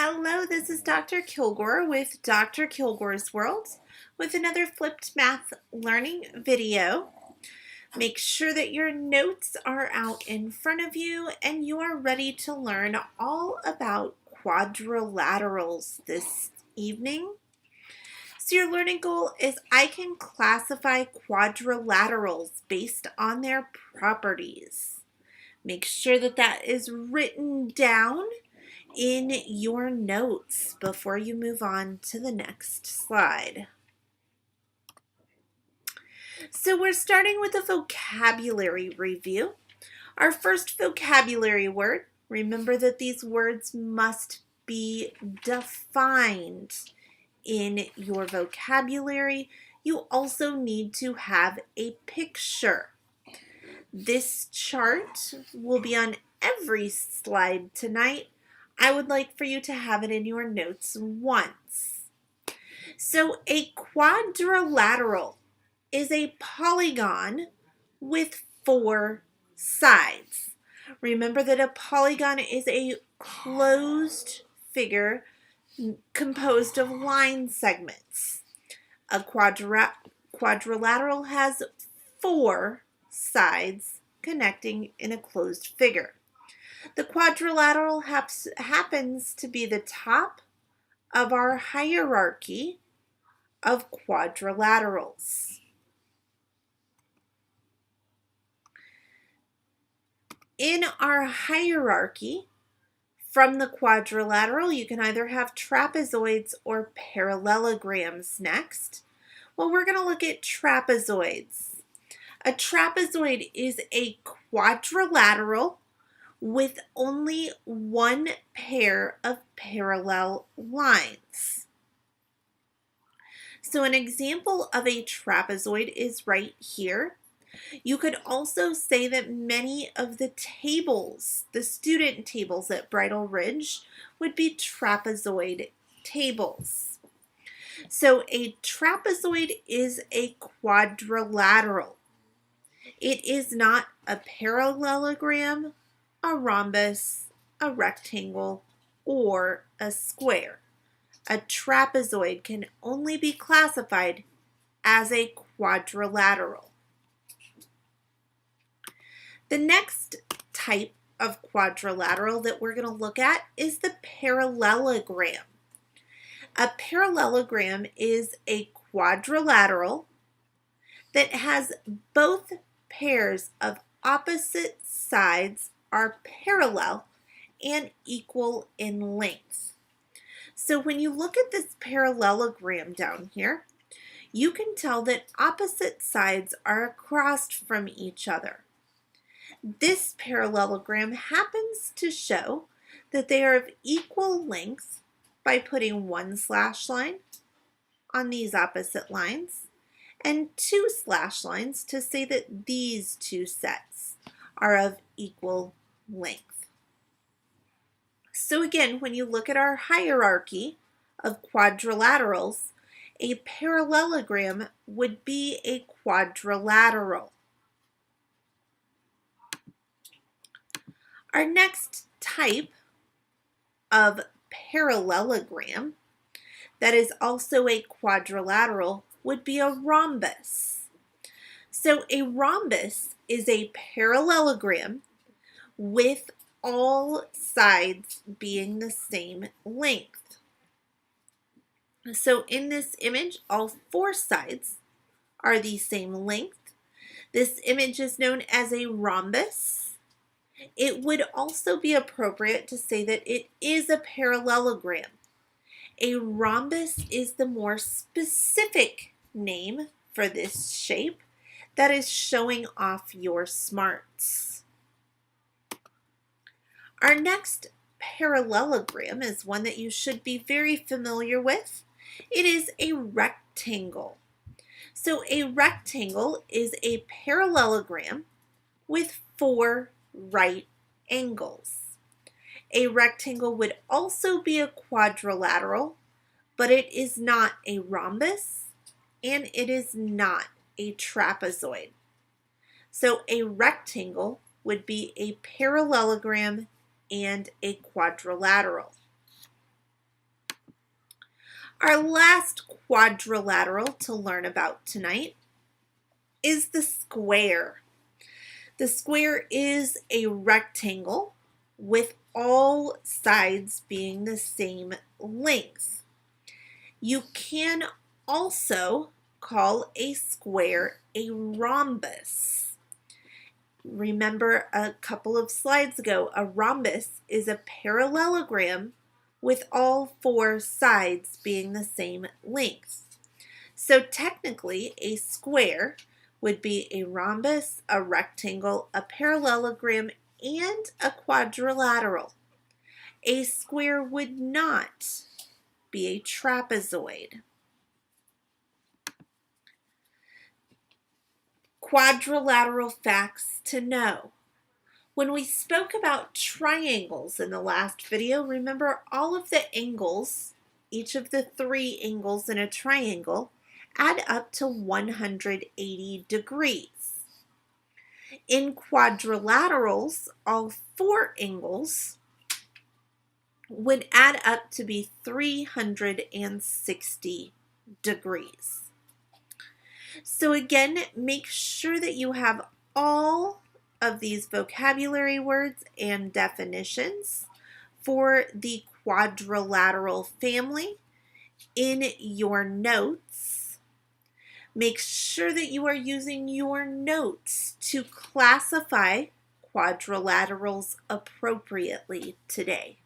Hello, this is Dr. Kilgore with Dr. Kilgore's World with another flipped math learning video. Make sure that your notes are out in front of you and you are ready to learn all about quadrilaterals this evening. So your learning goal is I can classify quadrilaterals based on their properties. Make sure that that is written down in your notes before you move on to the next slide. So we're starting with a vocabulary review. Our first vocabulary word, remember that these words must be defined in your vocabulary. You also need to have a picture. This chart will be on every slide tonight. I would like for you to have it in your notes once. So a quadrilateral is a polygon with 4 sides. Remember that a polygon is a closed figure composed of line segments. A quadrilateral has 4 sides connecting in a closed figure. The quadrilateral happens to be the top of our hierarchy of quadrilaterals. In our hierarchy from the quadrilateral, you can either have trapezoids or parallelograms next. Well, we're going to look at trapezoids. A trapezoid is a quadrilateral with only one pair of parallel lines. So an example of a trapezoid is right here. You could also say that many of the tables, the student tables at Bridal Ridge, would be trapezoid tables. So a trapezoid is a quadrilateral. It is not a parallelogram, a rhombus, a rectangle, or a square. A trapezoid can only be classified as a quadrilateral. The next type of quadrilateral that we're going to look at is the parallelogram. A parallelogram is a quadrilateral that has both pairs of opposite sides are parallel and equal in length. So when you look at this parallelogram down here, you can tell that opposite sides are across from each other. This parallelogram happens to show that they are of equal length by putting one slash line on these opposite lines and 2 slash lines to say that these 2 sets are of equal length. So again, when you look at our hierarchy of quadrilaterals, a parallelogram would be a quadrilateral. Our next type of parallelogram that is also a quadrilateral would be a rhombus. So a rhombus is a parallelogram with all sides being the same length. So in this image, all 4 sides are the same length. This image is known as a rhombus. It would also be appropriate to say that it is a parallelogram. A rhombus is the more specific name for this shape that is showing off your smarts. Our next parallelogram is one that you should be very familiar with. It is a rectangle. So a rectangle is a parallelogram with 4 right angles. A rectangle would also be a quadrilateral, but it is not a rhombus and it is not a trapezoid. So a rectangle would be a parallelogram and a quadrilateral. Our last quadrilateral to learn about tonight is the square. The square is a rectangle with all sides being the same length. You can also call a square a rhombus. Remember a couple of slides ago, a rhombus is a parallelogram with all four sides being the same length. So technically, a square would be a rhombus, a rectangle, a parallelogram, and a quadrilateral. A square would not be a trapezoid. Quadrilateral facts to know. When we spoke about triangles in the last video, remember all of the angles, each of the three angles in a triangle, add up to 180 degrees. In quadrilaterals, all four angles would add up to be 360 degrees. So again, make sure that you have all of these vocabulary words and definitions for the quadrilateral family in your notes. Make sure that you are using your notes to classify quadrilaterals appropriately today.